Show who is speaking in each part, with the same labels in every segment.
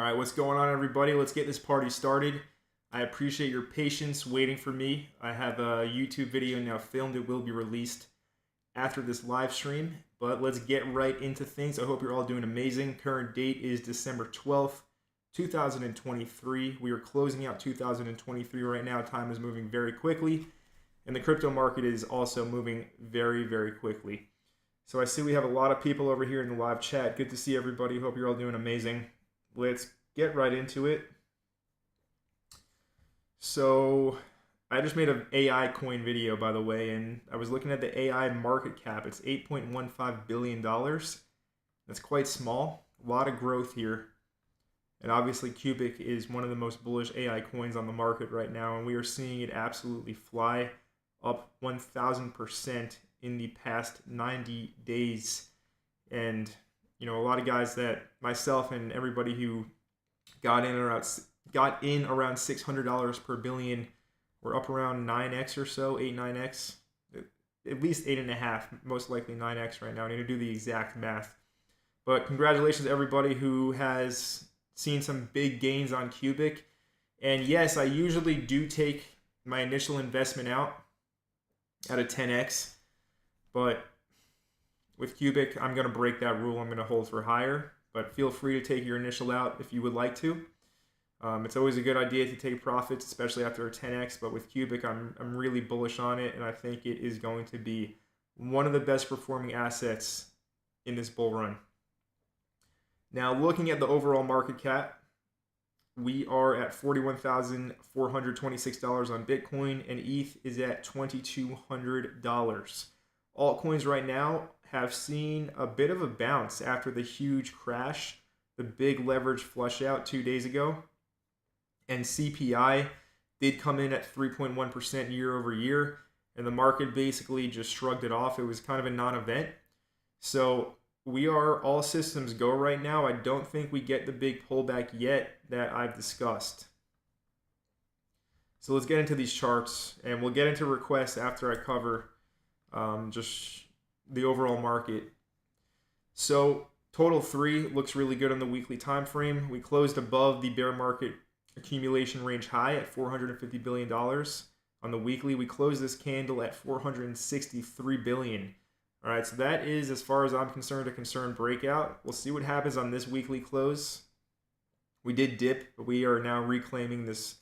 Speaker 1: All right, what's going on, everybody? Let's get this party started. I appreciate your patience waiting for me. I have a YouTube video now filmed. It will be released after this live stream, but let's get right into things. I hope you're all doing amazing. Current date is December 12th, 2023. We are closing out 2023 right now. Time is moving very quickly, and the crypto market is also moving very, very quickly. So I see we have a lot of people over here in the live chat. Good to see everybody. Hope you're all doing amazing. Let's get right into it. So I just made an AI coin video, by the way, and I was looking at the AI market cap. It's $8.15 billion. That's quite small. A lot of growth here. And obviously Cubic is one of the most bullish AI coins on the market right now, and we are seeing it absolutely fly up 1,000% in the past 90 days. And you know, a lot of guys that myself and everybody who got in around $600 per billion, we're up around 9x or so, 9x, at least 8.5, most likely 9x right now. I need to do the exact math. But congratulations to everybody who has seen some big gains on Cubic. And yes, I usually do take my initial investment out at a 10x, but with Cubic, I'm going to break that rule. I'm going to hold for higher, but feel free to take your initial out if you would like to. It's always a good idea to take profits, especially after a 10x, but with Cubic, I'm really bullish on it, and I think it is going to be one of the best performing assets in this bull run. Now, looking at the overall market cap, we are at $41,426 on Bitcoin, and ETH is at $2,200. Altcoins right now have seen a bit of a bounce after the huge crash, the big leverage flush out 2 days ago. And CPI did come in at 3.1% year over year, and the market basically just shrugged it off. It was kind of a non-event. So we are all systems go right now. I don't think we get the big pullback yet that I've discussed. So let's get into these charts, and we'll get into requests after I cover just the overall market. So total 3 looks really good on the weekly time frame. We closed above the bear market accumulation range high at $450 billion. On the weekly, we closed this candle at $463 billion. All right, so that is, as far as I'm concerned, a concern breakout. We'll see what happens on this weekly close. We did dip, but we are now reclaiming this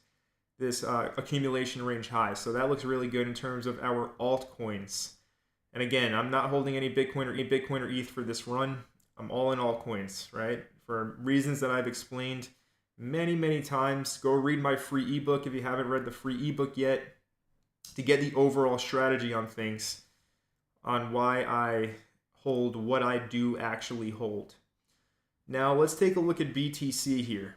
Speaker 1: accumulation range high. So that looks really good in terms of our altcoins. And again, I'm not holding any Bitcoin or ETH for this run. I'm all in altcoins, right? For reasons that I've explained many, many times. Go read my free ebook if you haven't read the free ebook yet to get the overall strategy on things, on why I hold what I do actually hold. Now, let's take a look at BTC here.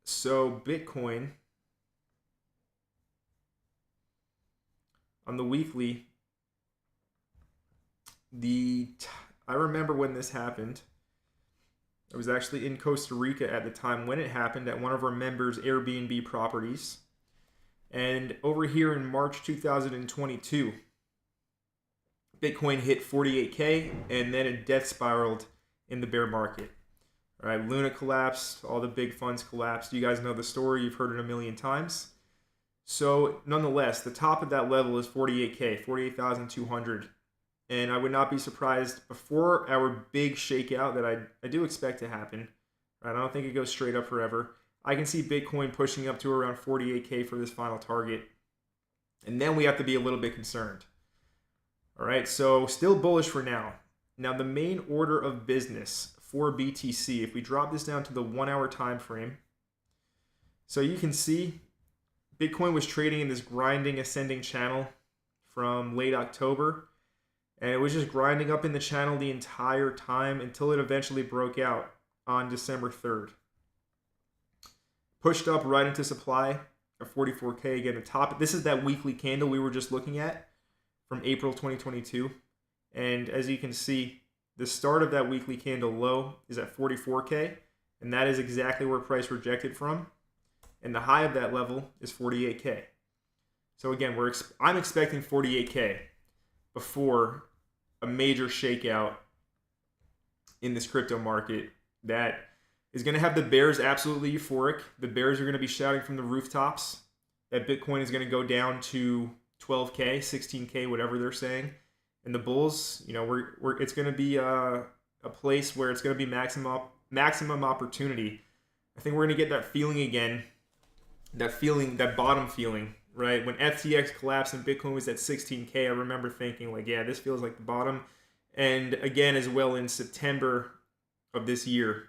Speaker 1: So, Bitcoin on the weekly, I remember when this happened. I was actually in Costa Rica at the time when it happened at one of our members' Airbnb properties. And over here in March 2022, Bitcoin hit 48K, and then it death spiraled in the bear market. All right, Luna collapsed, all the big funds collapsed. You guys know the story, you've heard it a million times. So nonetheless, the top of that level is 48K, 48,200. And I would not be surprised before our big shakeout that I do expect to happen. Right? I don't think it goes straight up forever. I can see Bitcoin pushing up to around 48K for this final target. And then we have to be a little bit concerned. All right, so still bullish for now. Now the main order of business for BTC, if we drop this down to the 1 hour time frame, so you can see Bitcoin was trading in this grinding ascending channel from late October. And it was just grinding up in the channel the entire time until it eventually broke out on December 3rd. Pushed up right into supply of 44K. Again, the top. This is that weekly candle we were just looking at from April 2022. And as you can see, the start of that weekly candle low is at 44K. And that is exactly where price rejected from. And the high of that level is 48K. So again, I'm expecting 48K before a major shakeout in this crypto market that is going to have the bears absolutely euphoric. The bears are going to be shouting from the rooftops that Bitcoin is going to go down to 12K, 16K, whatever they're saying. And the bulls, you know, it's going to be a place where it's going to be maximum opportunity. I think we're going to get that feeling again, that bottom feeling, right? When FTX collapsed and Bitcoin was at 16K, I remember thinking like, yeah, this feels like the bottom. And again, as well in September of this year,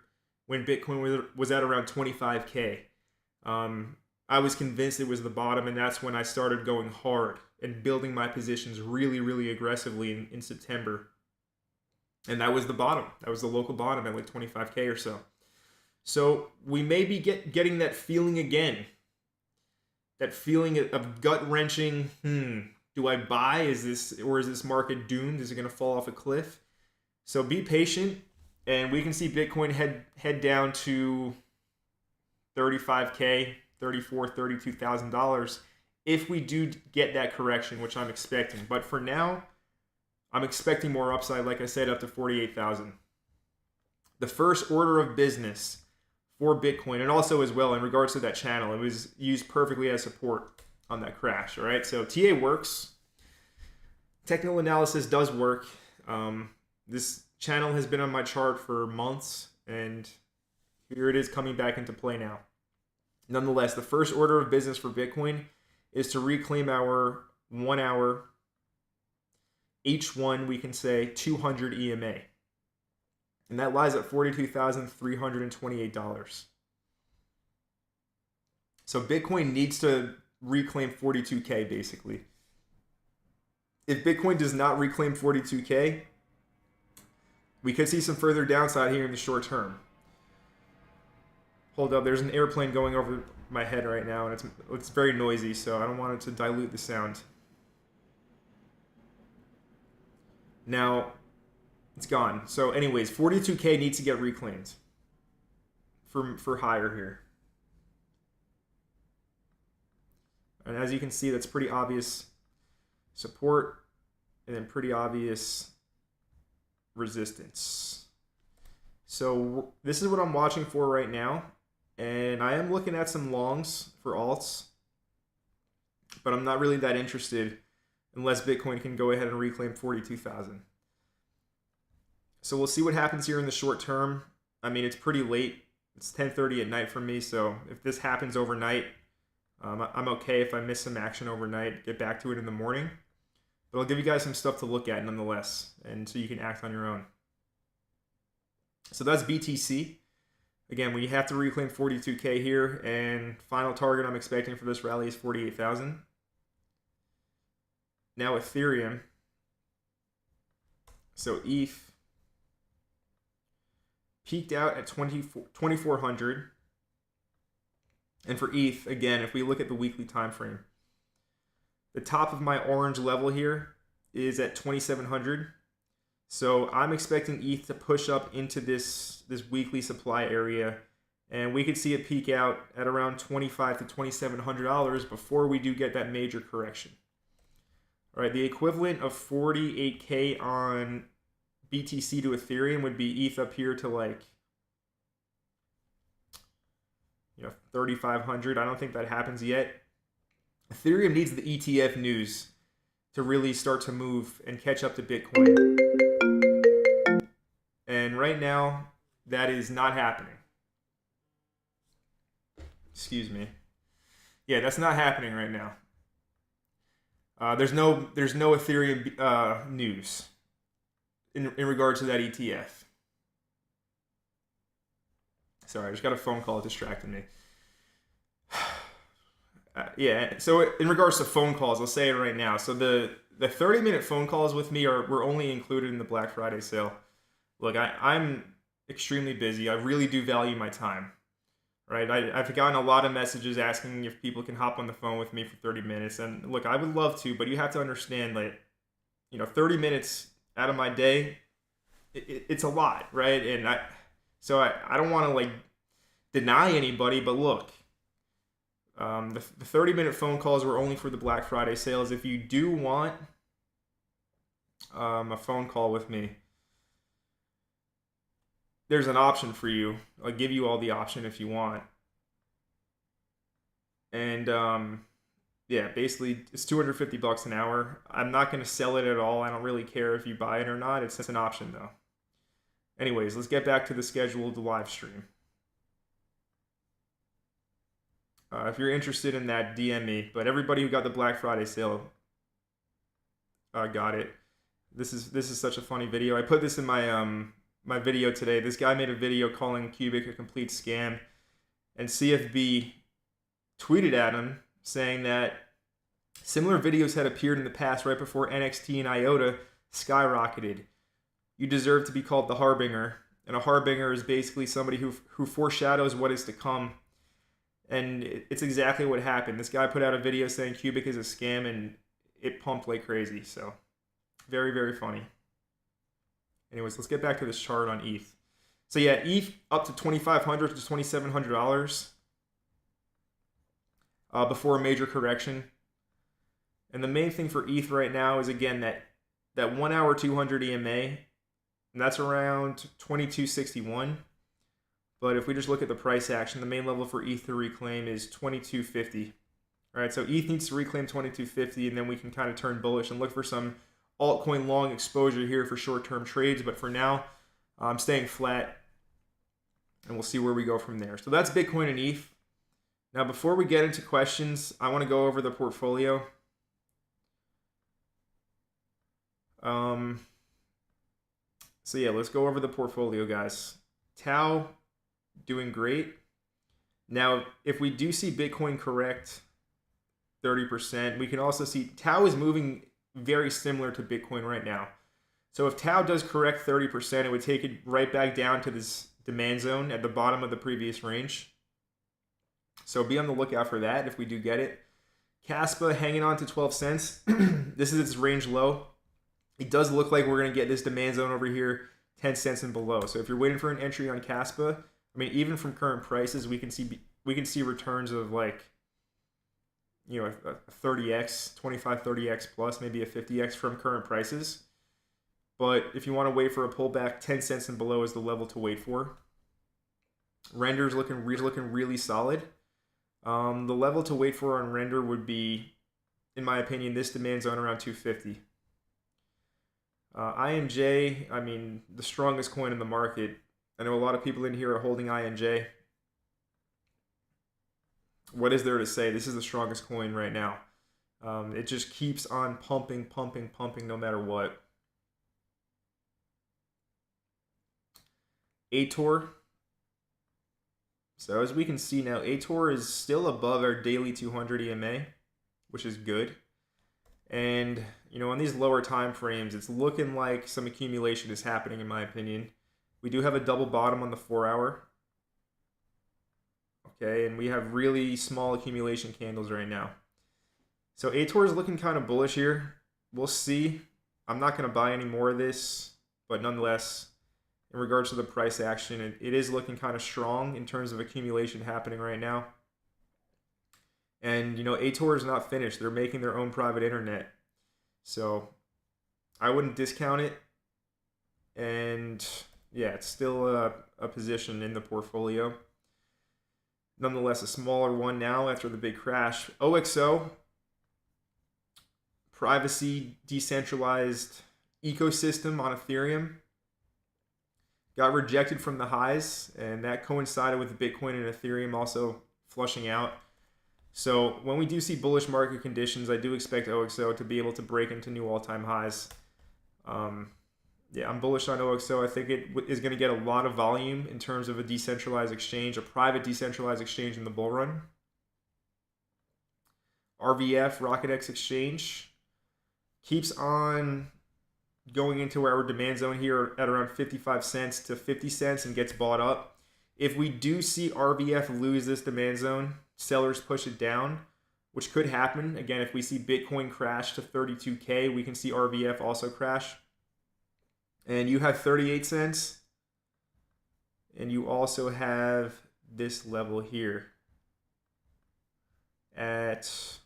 Speaker 1: when Bitcoin was at around 25K, I was convinced it was the bottom, and that's when I started going hard and building my positions really, really aggressively in September. And that was the bottom. That was the local bottom at like 25K or so. So we may be getting that feeling again. That feeling of gut-wrenching, do I buy? Is this market doomed? Is it going to fall off a cliff? So be patient, and we can see Bitcoin head down to 35K, $34,000, $32,000 if we do get that correction, which I'm expecting. But for now, I'm expecting more upside, like I said, up to 48,000. The first order of business for Bitcoin, and also as well in regards to that channel, it was used perfectly as support on that crash. All right, so TA works. Technical analysis does work. This channel has been on my chart for months, and here it is coming back into play now. Nonetheless, the first order of business for Bitcoin is to reclaim our 1 hour H1, we can say 200 EMA. And that lies at $42,328. So Bitcoin needs to reclaim 42K basically. If Bitcoin does not reclaim 42K, we could see some further downside here in the short term. Hold up, there's an airplane going over my head right now, and it's very noisy, so I don't want it to dilute the sound. Now, it's gone. So anyways, 42K needs to get reclaimed for higher here. And as you can see, that's pretty obvious support and then pretty obvious resistance. So this is what I'm watching for right now. And I am looking at some longs for alts, but I'm not really that interested unless Bitcoin can go ahead and reclaim 42,000. So we'll see what happens here in the short term. I mean, it's pretty late. It's 10:30 at night for me, so if this happens overnight, I'm okay if I miss some action overnight, get back to it in the morning. But I'll give you guys some stuff to look at nonetheless, and so you can act on your own. So that's BTC. Again, we have to reclaim 42K here, and final target I'm expecting for this rally is 48,000. Now Ethereum. So ETH peaked out at 2,400. And for ETH, again, if we look at the weekly time frame, the top of my orange level here is at 2,700. So I'm expecting ETH to push up into this weekly supply area, and we could see it peak out at around $2,500 to $2,700 before we do get that major correction. All right, the equivalent of 48K on BTC to Ethereum would be ETH up here to like, 3,500. I don't think that happens yet. Ethereum needs the ETF news to really start to move and catch up to Bitcoin. And right now, that is not happening. Excuse me. Yeah, that's not happening right now. There's no Ethereum news in regard to that ETF. Sorry, I just got a phone call distracting me. Yeah, so in regards to phone calls, I'll say it right now. So the 30-minute phone calls with me were only included in the Black Friday sale. Look, I'm extremely busy. I really do value my time, right? I've gotten a lot of messages asking if people can hop on the phone with me for 30 minutes. And look, I would love to, but you have to understand that, 30 minutes out of my day, it's a lot, right? And I don't want to deny anybody, but look, the 30-minute phone calls were only for the Black Friday sales. If you do want a phone call with me, there's an option for you. I'll give you all the option if you want. And yeah, basically it's 250 bucks an hour. I'm not going to sell it at all. I don't really care if you buy it or not. It's an option though. Anyways, let's get back to the scheduled live stream. If you're interested in that, DM me. But everybody who got the Black Friday sale got it. This is such a funny video. I put this in my my video today. This guy made a video calling Cubic a complete scam, and CFB tweeted at him saying that similar videos had appeared in the past right before NXT and IOTA skyrocketed. You deserve to be called the Harbinger, and a Harbinger is basically somebody who foreshadows what is to come. And it's exactly what happened. This guy put out a video saying Cubic is a scam, and it pumped like crazy. So very, very funny. Anyways, let's get back to this chart on ETH. So yeah, ETH up to $2,500 to $2,700 before a major correction. And the main thing for ETH right now is, again, that 1 hour 200 EMA, and that's around 2261. But if we just look at the price action, the main level for ETH to reclaim is 2250. All right, so ETH needs to reclaim 2250, and then we can kind of turn bullish and look for some altcoin long exposure here for short-term trades. But for now, I'm staying flat, and we'll see where we go from there. So that's Bitcoin and ETH. Now, before we get into questions, I want to go over the portfolio. So yeah, let's go over the portfolio, guys. Tau doing great. Now, if we do see Bitcoin correct 30%, we can also see Tau is moving very similar to Bitcoin right now. So if Tau does correct 30%, it would take it right back down to this demand zone at the bottom of the previous range. So be on the lookout for that if we do get it. Caspa hanging on to 12 cents. This is its range low. It does look like we're going to get this demand zone over here, 10 cents and below. So if you're waiting for an entry on Caspa, I mean, even from current prices, we can see returns of like, you know, a 30x, 25, 30x plus, maybe a 50x from current prices. But if you want to wait for a pullback, 10 cents and below is the level to wait for. Render's looking really solid. The level to wait for on Render would be, in my opinion, this demand zone around 250. INJ, I mean, the strongest coin in the market. I know a lot of people in here are holding INJ. What is there to say? This is the strongest coin right now. It just keeps on pumping no matter what. ATOR. So as we can see now, ATOR is still above our daily 200 EMA, which is good. And, you know, on these lower time frames, it's looking like some accumulation is happening, in my opinion. We do have a double bottom on the 4 hour. Okay, and we have really small accumulation candles right now. So ATOR is looking kind of bullish here. We'll see. I'm not going to buy any more of this, but nonetheless, in regards to the price action, it is looking kind of strong in terms of accumulation happening right now. And, you know, ATOR is not finished. They're making their own private internet. So I wouldn't discount it. And yeah, it's still a position in the portfolio. Nonetheless, a smaller one now after the big crash. OXO, privacy, decentralized ecosystem on Ethereum, got rejected from the highs, and that coincided with Bitcoin and Ethereum also flushing out. So when we do see bullish market conditions, I do expect OXO to be able to break into new all-time highs. Yeah, I'm bullish on OXO. I think it is going to get a lot of volume in terms of a decentralized exchange, a private decentralized exchange in the bull run. RVF, RocketX Exchange, keeps on going into our demand zone here at around 55 cents to 50 cents and gets bought up. If we do see RVF lose this demand zone, sellers push it down, which could happen. Again, if we see Bitcoin crash to 32K, we can see RVF also crash. And you have 38 cents. And you also have this level here at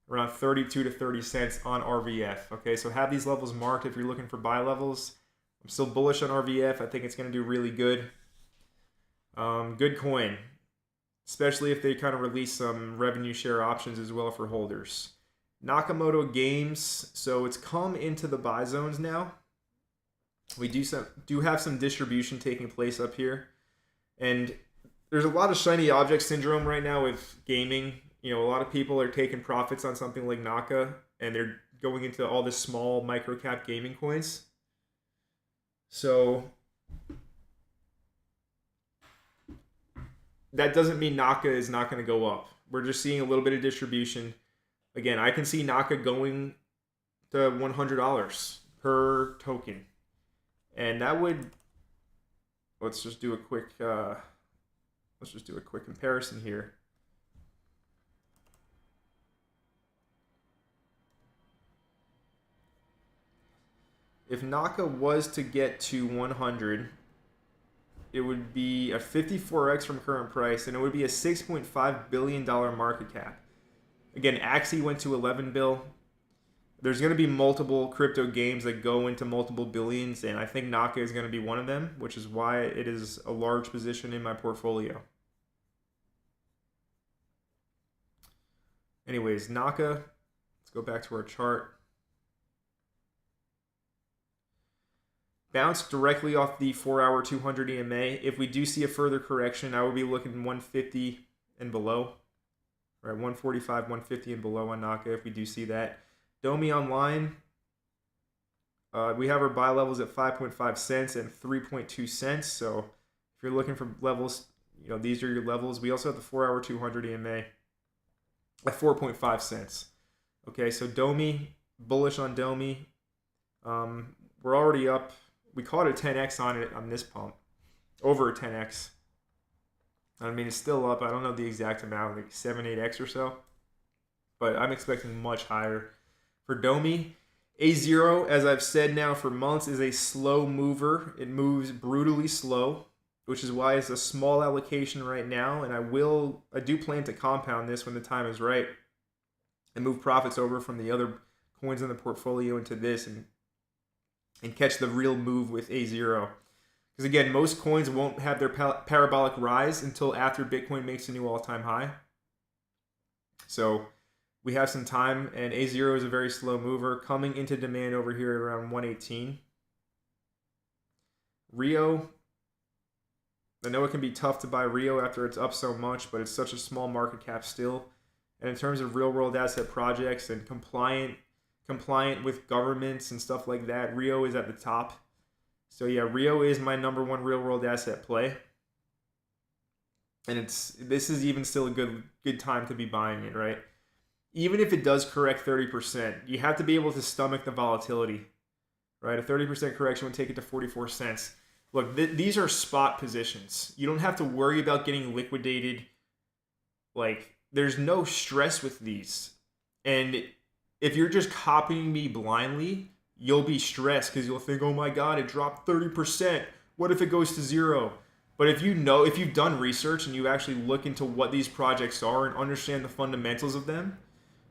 Speaker 1: around 32 to 30 cents on RVF. Okay, so have these levels marked if you're looking for buy levels. I'm still bullish on RVF. I think it's going to do really good. Good coin, especially if they kind of release some revenue share options as well for holders. Nakamoto Games, so it's come into the buy zones now. We do have some distribution taking place up here, and there's a lot of shiny object syndrome right now with gaming. You know, a lot of people are taking profits on something like Naka, and they're going into all the small micro cap gaming coins. So that doesn't mean Naka is not going to go up. We're just seeing a little bit of distribution. Again, I can see Naka going to $100 per token. And that would, let's just do a quick comparison here. If Naka was to get to 100, it would be a 54x from current price, and it would be a $6.5 billion market cap. Again, Axie went to 11 bill. There's going to be multiple crypto games that go into multiple billions, and I think Naka is going to be one of them, which is why it is a large position in my portfolio. Anyways, Naka, let's go back to our chart. Bounced directly off the 4-hour 200 EMA. If we do see a further correction, I would be looking 150 and below. Right, 145, 150 and below on Naka if we do see that. Domi Online, we have our buy levels at 5.5 cents and 3.2 cents. So if you're looking for levels, you know, these are your levels. We also have the 4-hour 200 EMA at 4.5 cents. Okay, so Domi, bullish on Domi. We're already up. We caught a 10x on it on this pump, over a 10x. I mean, it's still up. I don't know the exact amount, like 7, 8x or so, but I'm expecting much higher. For Domi, A0, as I've said now for months, is a slow mover. It moves brutally slow, which is why it's a small allocation right now, and I do plan to compound this when the time is right and move profits over from the other coins in the portfolio into this and catch the real move with A0. Because again, most coins won't have their parabolic rise until after Bitcoin makes a new all-time high. So we have some time, and A0 is a very slow mover, coming into demand over here around 118. Rio, I know it can be tough to buy Rio after it's up so much, but it's such a small market cap still. And in terms of real-world asset projects and compliant with governments and stuff like that, Rio is at the top. So yeah, Rio is my number one real-world asset play. And this is even still a good time to be buying it, right? Even if it does correct 30%, you have to be able to stomach the volatility, right? A 30% correction would take it to 44 cents. Look, these are spot positions. You don't have to worry about getting liquidated. Like, there's no stress with these. And if you're just copying me blindly, you'll be stressed because you'll think, oh my God, it dropped 30%. What if it goes to 0? But if you've done research and you actually look into what these projects are and understand the fundamentals of them,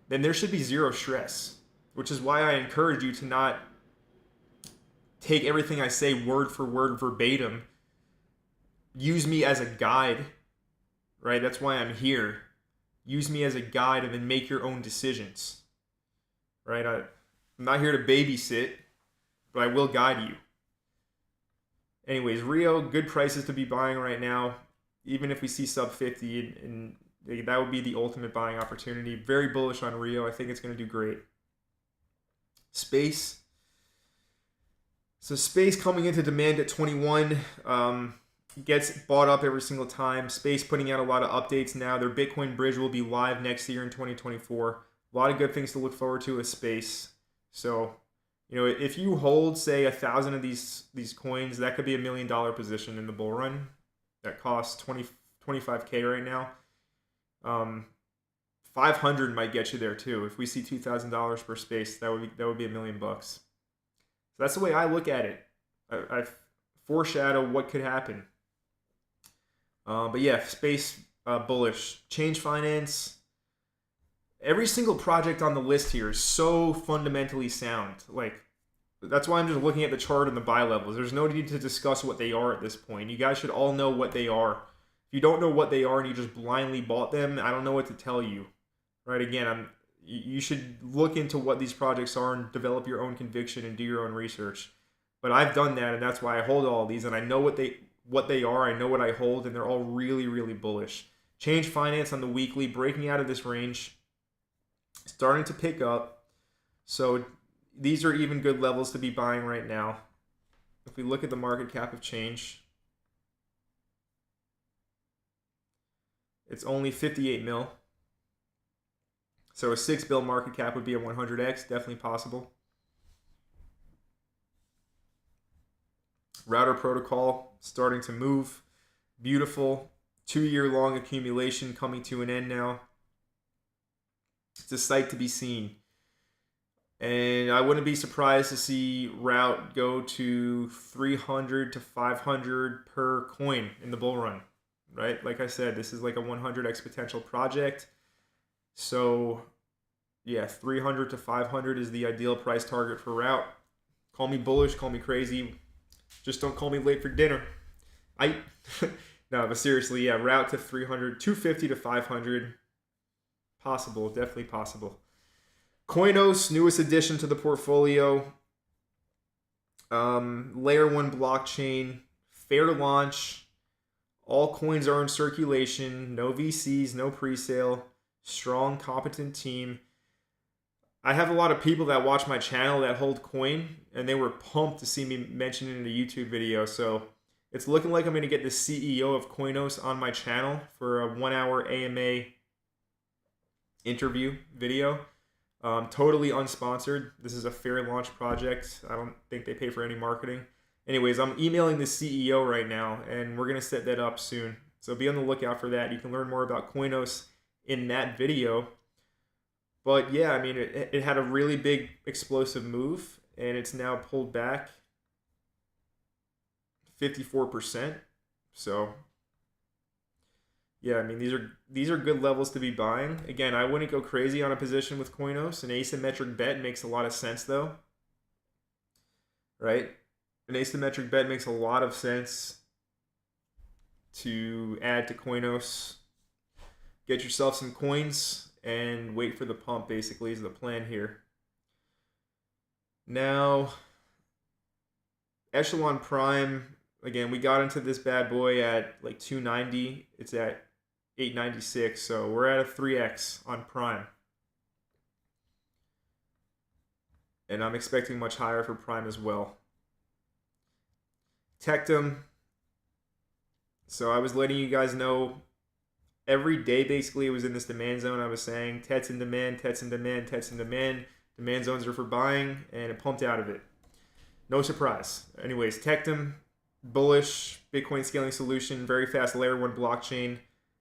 Speaker 1: then there should be zero stress, which is why I encourage you to not take everything I say word for word verbatim. Use me as a guide, right? That's why I'm here. Use me as a guide and then make your own decisions. Right? I'm not here to babysit, but I will guide you. Anyways, Rio, good prices to be buying right now, even if we see sub 50, and that would be the ultimate buying opportunity. Very bullish on Rio. I think it's going to do great. Space. So Space coming into demand at 21, gets bought up every single time. Space putting out a lot of updates now. Their Bitcoin bridge will be live next year in 2024. A lot of good things to look forward to with Space. So, you know, if you hold, say, 1,000 of these coins, that could be $1 million position in the bull run. That costs 25K right now. 500 might get you there too. If we see $2,000 per Space, that would be $1 million bucks. So that's the way I look at it. I foreshadow what could happen. But yeah, Space bullish. Change Finance. Every single project on the list here is so fundamentally sound. Like, That's why I'm just looking at the chart and the buy levels. There's no need to discuss what they are at this point. You guys should all know what they are. If you don't know what they are and you just blindly bought them, I don't know what to tell you. Right? Again, you should look into what these projects are and develop your own conviction and do your own research. But I've done that, and that's why I hold all of these, and I know what they are. I know what I hold, and they're all really, really bullish. Change finance on the weekly, breaking out of this range, starting to pick up. So these are even good levels to be buying right now. If we look at the market cap of change, it's only 58 mil. So a 6 bill market cap would be a 100x, definitely possible. Router protocol starting to move. Beautiful. 2-year long accumulation coming to an end now. It's a sight to be seen. And I wouldn't be surprised to see route go to 300 to 500 per coin in the bull run, right? Like I said, this is like a 100x potential project. So yeah, 300 to 500 is the ideal price target for route. Call me bullish, call me crazy. Just don't call me late for dinner. No, but seriously, yeah, route to 300, 250 to 500. Possible, definitely possible. Koinos, newest addition to the portfolio. Layer 1 blockchain, fair launch. All coins are in circulation. No VCs, no pre-sale. Strong, competent team. I have a lot of people that watch my channel that hold coin, and they were pumped to see me mention it in a YouTube video. So it's looking like I'm going to get the CEO of Koinos on my channel for a 1-hour AMA interview video. Totally unsponsored. This is a fair launch project. I don't think they pay for any marketing. Anyways, I'm emailing the CEO right now, and we're going to set that up soon. So be on the lookout for that. You can learn more about Koinos in that video. But yeah, I mean, it had a really big explosive move, and it's now pulled back 54%. So yeah, I mean, these are good levels to be buying. Again, I wouldn't go crazy on a position with Koinos. An asymmetric bet makes a lot of sense, though. Right? An asymmetric bet makes a lot of sense to add to Koinos. Get yourself some coins and wait for the pump, basically, is the plan here. Now, Echelon Prime, again, we got into this bad boy at like 290. It's at 896, so we're at a 3x on Prime. And I'm expecting much higher for Prime as well. Tectum. So I was letting you guys know every day basically it was in this demand zone. I was saying TET's in demand, TET's in demand, TET's in demand. Demand zones are for buying, and it pumped out of it. No surprise. Anyways, Tectum, bullish, Bitcoin scaling solution, very fast layer 1 blockchain,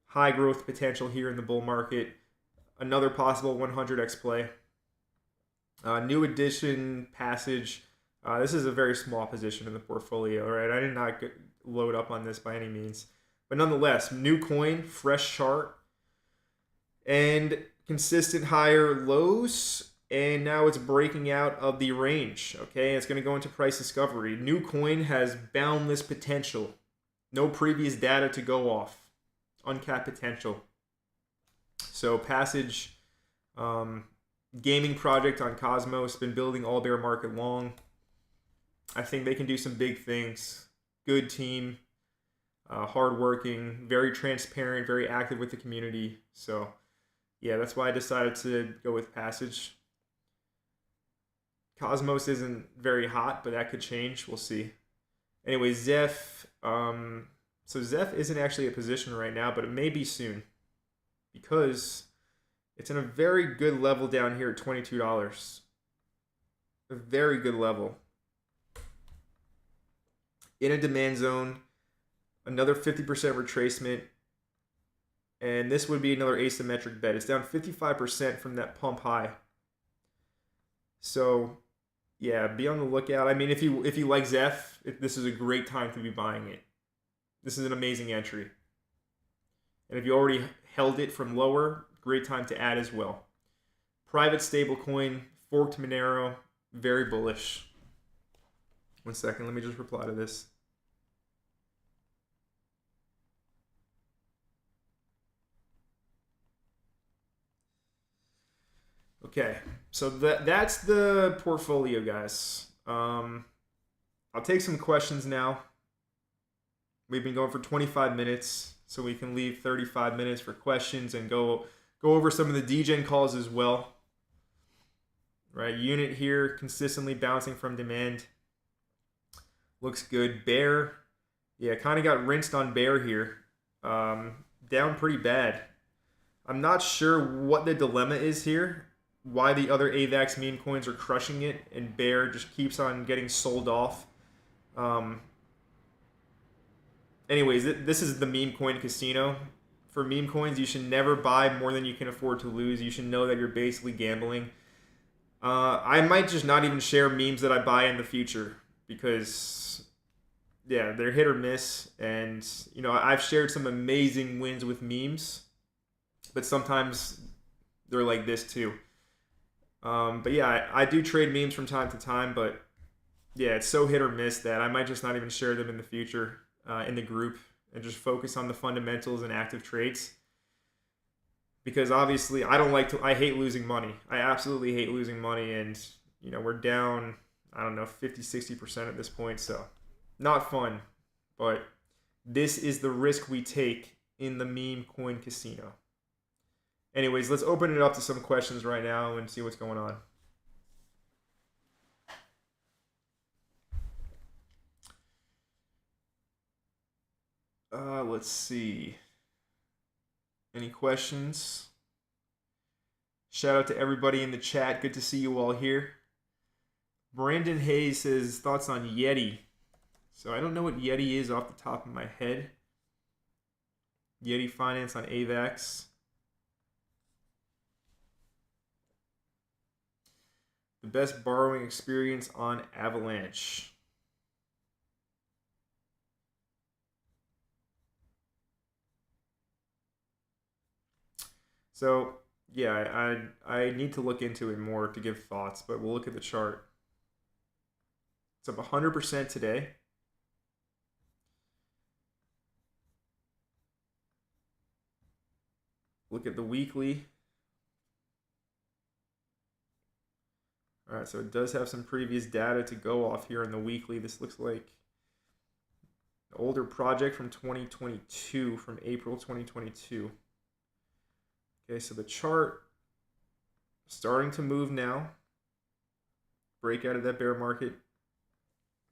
Speaker 1: high growth potential here in the bull market. Another possible 100x play. New addition, Passage. This is a very small position in the portfolio, right? I did not load up on this by any means. But nonetheless, new coin, fresh chart, and consistent higher lows, and now it's breaking out of the range, okay? It's going to go into price discovery. New coin has boundless potential. No previous data to go off. Uncapped potential. So Passage, gaming project on Cosmos, been building all bear market long. I think they can do some big things. Good team. Hardworking, very transparent, very active with the community. So, yeah, that's why I decided to go with Passage. Cosmos isn't very hot, but that could change. We'll see. Anyway, Zeph. So Zeph isn't actually a position right now, but it may be soon because it's in a very good level down here at $22. A very good level. In a demand zone. Another 50% retracement, and this would be another asymmetric bet. It's down 55% from that pump high. So, yeah, be on the lookout. I mean, if you like Zeph, this is a great time to be buying it. This is an amazing entry. And if you already held it from lower, great time to add as well. Private stablecoin, forked Monero, very bullish. 1 second, let me just reply to this. Okay, so that's the portfolio, guys. I'll take some questions now. We've been going for 25 minutes, so we can leave 35 minutes for questions and go over some of the degen calls as well. Right, unit here consistently bouncing from demand. Looks good. Bear, yeah, kind of got rinsed on bear here. Down pretty bad. I'm not sure what the dilemma is here. Why the other AVAX meme coins are crushing it and bear just keeps on getting sold off. Anyways, this is the meme coin casino. For meme coins, you should never buy more than you can afford to lose. You should know that you're basically gambling. I might just not even share memes that I buy in the future because, yeah, they're hit or miss. And, you know, I've shared some amazing wins with memes, but sometimes they're like this too. But yeah, I do trade memes from time to time, but yeah, it's so hit or miss that I might just not even share them in the future in the group and just focus on the fundamentals and active trades. Because obviously I hate losing money. I absolutely hate losing money, and you know, we're down, I don't know, 50-60% at this point, so not fun. But this is the risk we take in the meme coin casino. Anyways, let's open it up to some questions right now and see what's going on. Let's see. Any questions? Shout out to everybody in the chat. Good to see you all here. Brandon Hayes says thoughts on Yeti. So I don't know what Yeti is off the top of my head. Yeti Finance on AVAX. The best borrowing experience on Avalanche. So, yeah, I need to look into it more to give thoughts, but we'll look at the chart. It's up 100% today. Look at the weekly. All right, so it does have some previous data to go off here in the weekly. This looks like an older project from 2022, from April 2022. Okay, so the chart starting to move now. Break out of that bear market.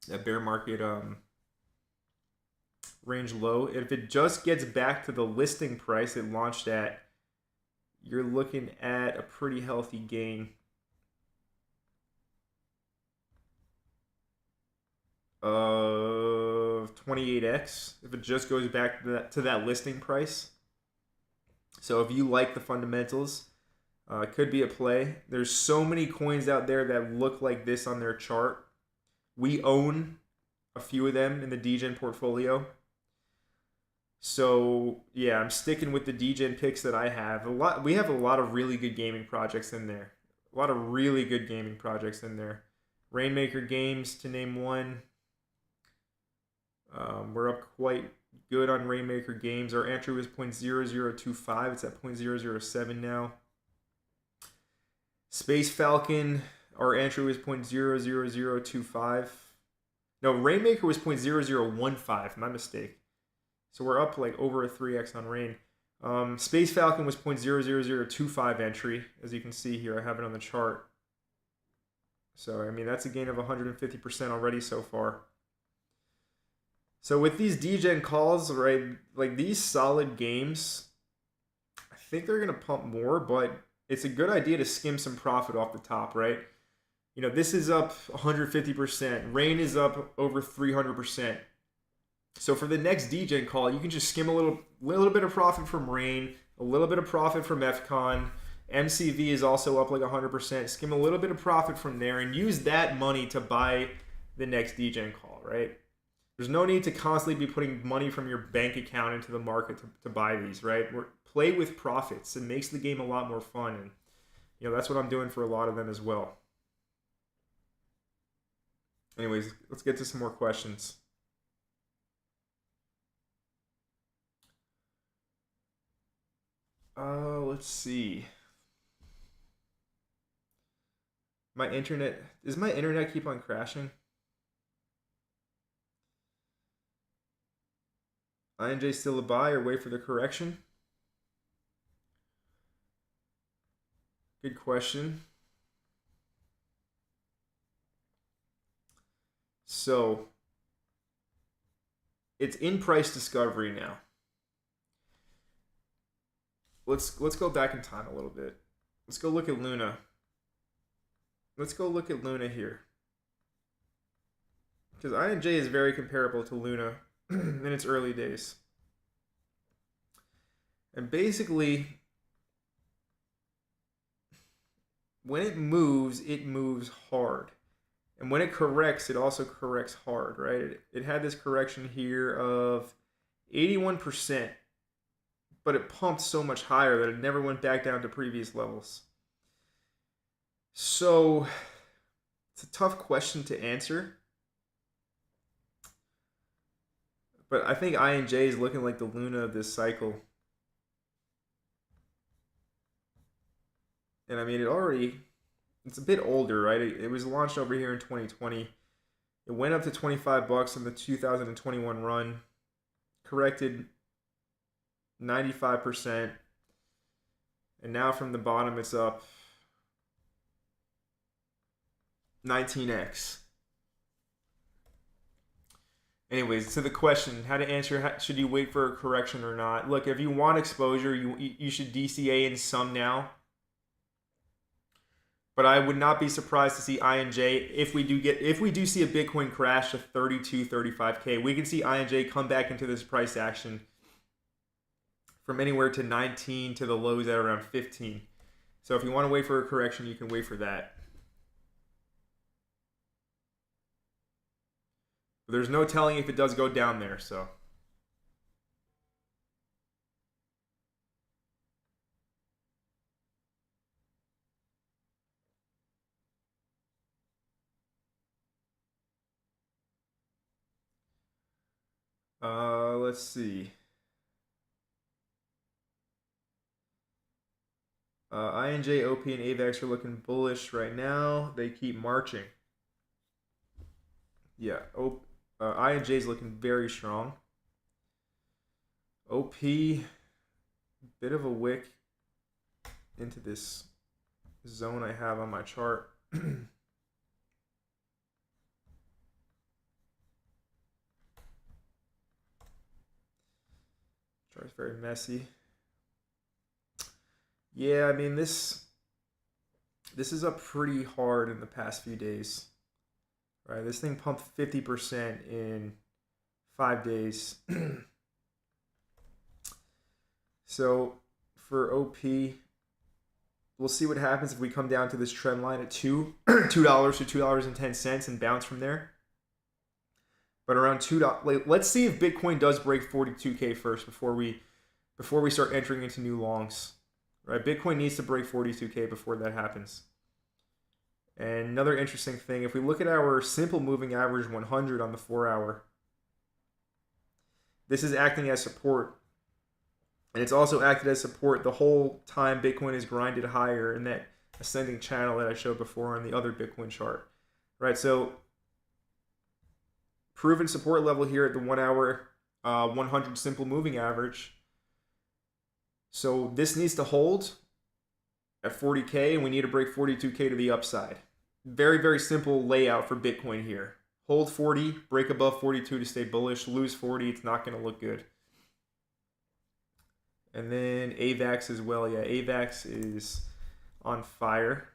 Speaker 1: That bear market range low. If it just gets back to the listing price it launched at, you're looking at a pretty healthy gain of 28x if it just goes back to that listing price. So if you like the fundamentals, it could be a play. There's so many coins out there that look like this on their chart. We own a few of them in the degen portfolio. So yeah, I'm sticking with the degen picks that I have. We have a lot of really good gaming projects in there. A lot of really good gaming projects in there. Rainmaker Games, to name one. We're up quite good on Rainmaker Games. Our entry was 0.0025. It's at 0.007 now. Space Falcon, our entry was 0.00025. No, Rainmaker was 0.0015. My mistake. So we're up like over a 3x on Rain. Space Falcon was 0.00025 entry. As you can see here, I have it on the chart. So, I mean, that's a gain of 150% already so far. So with these degen calls, right, like these solid games, I think they're going to pump more, but it's a good idea to skim some profit off the top, right? You know, this is up 150%. Rain is up over 300%. So for the next degen call, you can just skim a little bit of profit from Rain, a little bit of profit from FCon. MCV is also up like 100%. Skim a little bit of profit from there and use that money to buy the next degen call, right? There's no need to constantly be putting money from your bank account into the market to buy these, right? Play with profits. It makes the game a lot more fun. And, you know, that's what I'm doing for a lot of them as well. Anyways, let's get to some more questions. Let's see. Does my internet keep on crashing? INJ still a buy or wait for the correction? Good question. So it's in price discovery now. Let's go back in time a little bit. Let's go look at Luna. Let's go look at Luna here. Because INJ is very comparable to Luna in its early days. And basically, when it moves hard. And when it corrects, it also corrects hard, right? It had this correction here of 81%, but it pumped so much higher that it never went back down to previous levels. So it's a tough question to answer. But I think INJ is looking like the Luna of this cycle. And I mean, it's a bit older, right? It was launched over here in 2020. It went up to $25 in the 2021 run, corrected 95%, and now from the bottom it's up 19x. Anyways, to the question, how to answer, should you wait for a correction or not? Look, if you want exposure, you should DCA in some now. But I would not be surprised to see INJ if we do see a Bitcoin crash to 32, 35K. We can see INJ come back into this price action from anywhere to 19 to the lows at around 15. So if you want to wait for a correction, you can wait for that. But there's no telling if it does go down there, so. Let's see. INJ, OP, and AVAX are looking bullish right now. They keep marching. Yeah, INJ is looking very strong. OP, bit of a wick into this zone I have on my chart. Chart's very messy. Yeah, I mean this is up pretty hard in the past few days. Right, this thing pumped 50% in 5 days. So for OP, we'll see what happens if we come down to this trend line at $2 to $2.10 and bounce from there. But around $2, let's see if Bitcoin does break 42K first before we start entering into new longs. Right, Bitcoin needs to break 42K before that happens. And another interesting thing, if we look at our simple moving average 100 on the 4-hour, this is acting as support. And it's also acted as support the whole time Bitcoin is grinded higher in that ascending channel that I showed before on the other Bitcoin chart. Right, so proven support level here at the 1-hour 100 simple moving average. So this needs to hold at 40K, and we need to break 42K to the upside. Very, very simple layout for Bitcoin here. Hold 40, break above 42 to stay bullish. Lose 40, it's not going to look good. And then AVAX as well. Yeah, AVAX is on fire.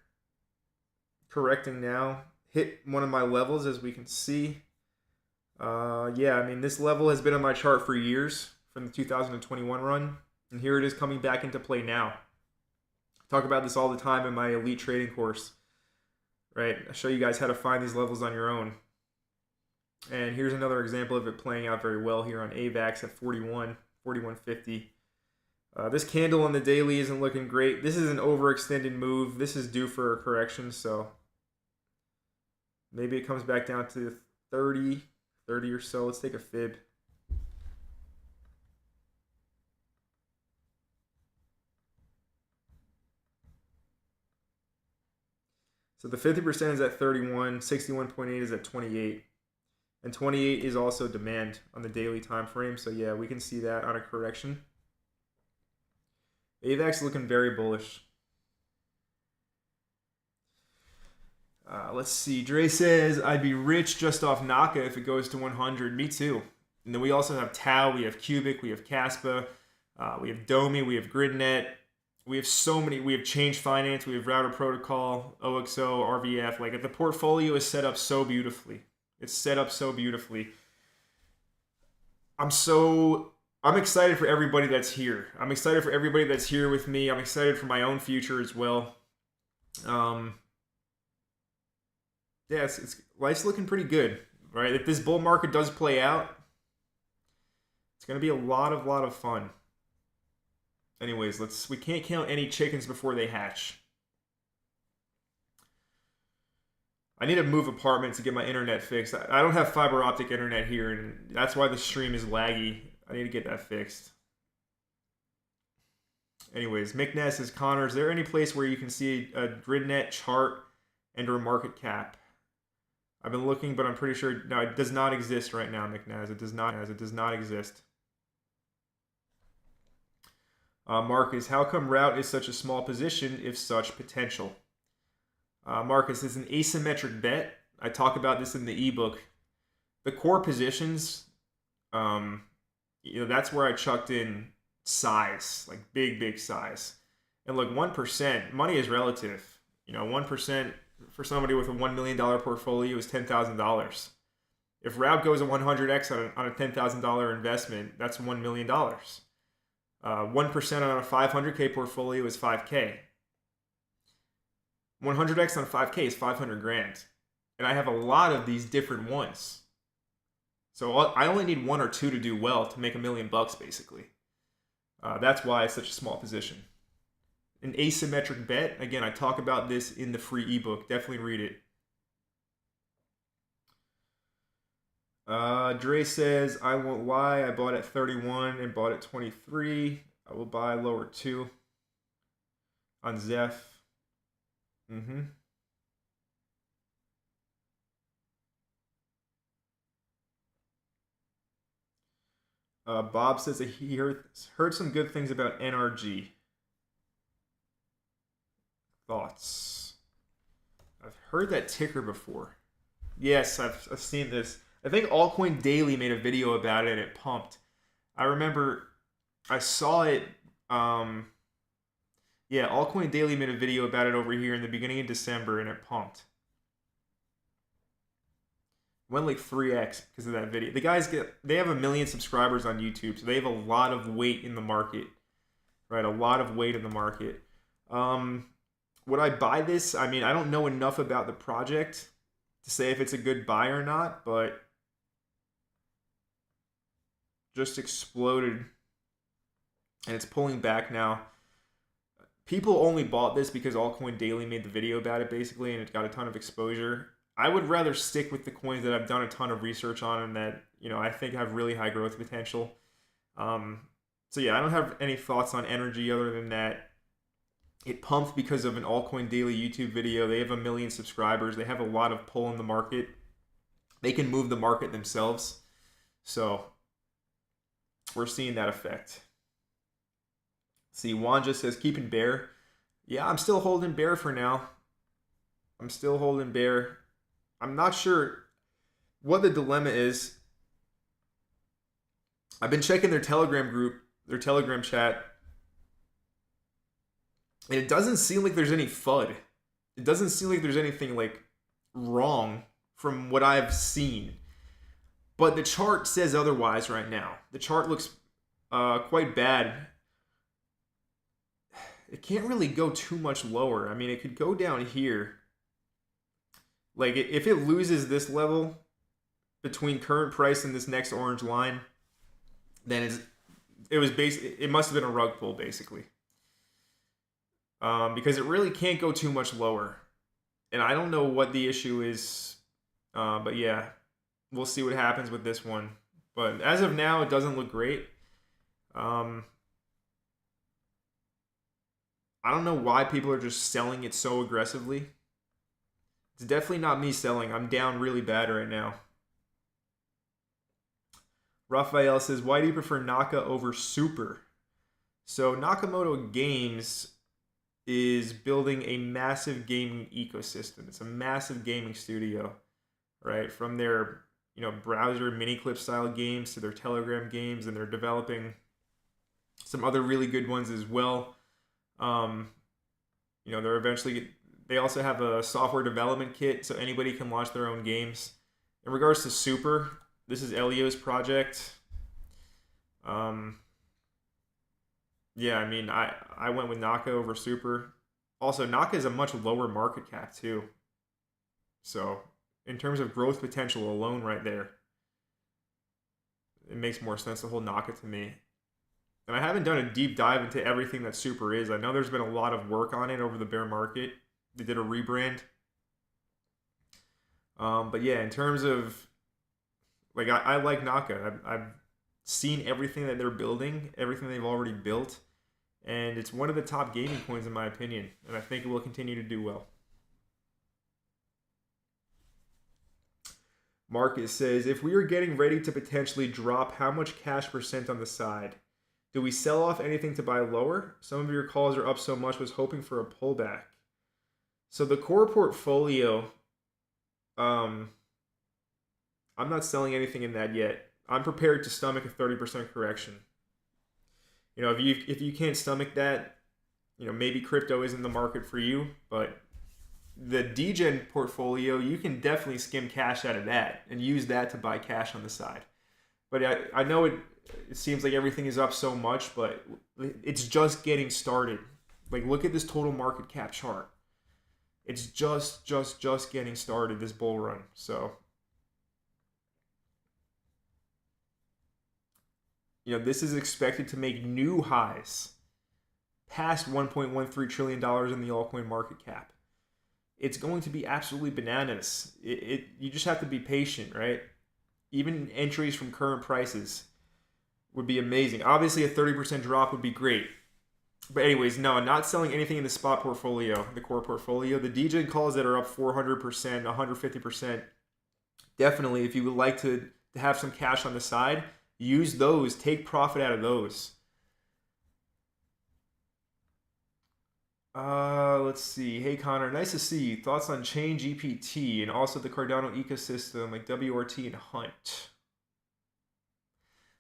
Speaker 1: Correcting now. Hit one of my levels, as we can see. Yeah, I mean, this level has been on my chart for years from the 2021 run. And here it is coming back into play now. I talk about this all the time in my elite trading course. Right? I show you guys how to find these levels on your own. And here's another example of it playing out very well here on AVAX at 41.50. This candle on the daily isn't looking great. This is an overextended move. This is due for a correction, so Maybe it comes back down to 30 or so. Let's take a fib. So the 50% is at 31, 61.8 is at 28. And 28 is also demand on the daily time frame. So yeah, we can see that on a correction. AVAX looking very bullish. Let's see. Dre says, I'd be rich just off Naka if it goes to 100. Me too. And then we also have Tau, we have Cubic, we have Caspa, we have Domi, we have GridNet. We have so many. We have Change Finance, we have Router Protocol, OXO, RVF. Like, the portfolio is set up so beautifully. It's set up so beautifully. I'm excited for everybody that's here. I'm excited for everybody that's here with me. I'm excited for my own future as well. Yeah, life's looking pretty good, right? If this bull market does play out, it's going to be a lot of fun. Anyways, we can't count any chickens before they hatch. I need to move apartment to get my internet fixed. I don't have fiber optic internet here, and that's why the stream is laggy. I need to get that fixed. Anyways, McNess says, Connor, is there any place where you can see a GridNet chart and or market cap? I've been looking, but I'm pretty sure no, it does not exist right now, McNaz. It does not exist. Marcus, how come route is such a small position if such potential? Marcus, is an asymmetric bet. I talk about this in the ebook. The core positions, that's where I chucked in size, like big size. And look, 1%, money is relative. 1% for somebody with a $1 million portfolio is $10,000. If route goes a 100x on a $10,000 investment, that's $1 million. 1% on a 500K portfolio is 5K. 100x on 5K is 500 grand. And I have a lot of these different ones. So I only need one or two to do well to make $1 million basically. That's why it's such a small position. An asymmetric bet, again, I talk about this in the free ebook. Definitely read it. Dre says, I won't lie, I bought at 31 and bought at 23. I will buy lower 2 on Zeph. Bob says that he heard some good things about NRG. Thoughts? I've heard that ticker before. Yes, I've seen this. I think Altcoin Daily made a video about it and it pumped. I remember I saw it. Yeah, Altcoin Daily made a video about it over here in the beginning of December and it pumped. Went like 3x because of that video. The guys they have 1 million subscribers on YouTube, so they have a lot of weight in the market. Right, a lot of weight in the market. Would I buy this? I mean, I don't know enough about the project to say if it's a good buy or not, but just exploded and it's pulling back now. People only bought this because Altcoin Daily made the video about it basically, and it got a ton of exposure. I would rather stick with the coins that I've done a ton of research on and that, I think have really high growth potential. So yeah, I don't have any thoughts on energy other than that it pumped because of an Altcoin Daily YouTube video. They have 1 million subscribers. They have a lot of pull in the market. They can move the market themselves. So we're seeing that effect. See, Wanja says, keeping bear. Yeah, I'm still holding bear for now. I'm still holding bear. I'm not sure what the dilemma is. I've been checking their Telegram group, their Telegram chat, and it doesn't seem like there's any FUD. It doesn't seem like there's anything like wrong from what I've seen. But the chart says otherwise right now. The chart looks quite bad. It can't really go too much lower. I mean, it could go down here. Like, if it loses this level between current price and this next orange line, then it must have been a rug pull, basically. Because it really can't go too much lower. And I don't know what the issue is But yeah, we'll see what happens with this one. But as of now, it doesn't look great. I don't know why people are just selling it so aggressively. It's definitely not me selling. I'm down really bad right now. Raphael says, why do you prefer Naka over Super? So Nakamoto Games is building a massive gaming ecosystem. It's a massive gaming studio, right? From their browser mini clip style games to their Telegram games, and they're developing some other really good ones as well. They're eventually they also have a software development kit so anybody can launch their own games. In regards to Super, this is Elio's project. Yeah, I mean, I went with Naka over Super. Also, Naka is a much lower market cap too. So, in terms of growth potential alone right there, it makes more sense to hold Naka to me. And I haven't done a deep dive into everything that Super is. I know there's been a lot of work on it over the bear market. They did a rebrand. But yeah, in terms of, like, I like Naka. I've seen everything that they're building, everything they've already built, and it's one of the top gaming coins in my opinion, and I think it will continue to do well. Marcus says, if we are getting ready to potentially drop, how much cash percent on the side? Do we sell off anything to buy lower? Some of your calls are up so much, was hoping for a pullback. So the core portfolio, I'm not selling anything in that yet. I'm prepared to stomach a 30% correction. If you can't stomach that, maybe crypto isn't the market for you, but the degen portfolio, you can definitely skim cash out of that and use that to buy cash on the side. But I know it seems like everything is up so much, but it's just getting started. Like, look at this total market cap chart. It's just getting started, this bull run. So, this is expected to make new highs past $1.13 trillion in the altcoin market cap. It's going to be absolutely bananas. You just have to be patient, right? Even entries from current prices would be amazing. Obviously, a 30% drop would be great. But anyways, no, not selling anything in the spot portfolio, the core portfolio. The degen calls that are up 400%, 150%. Definitely, if you would like to have some cash on the side, use those. Take profit out of those. Let's see. Hey Connor, nice to see you. Thoughts on Chain GPT and also the Cardano ecosystem like WRT and Hunt.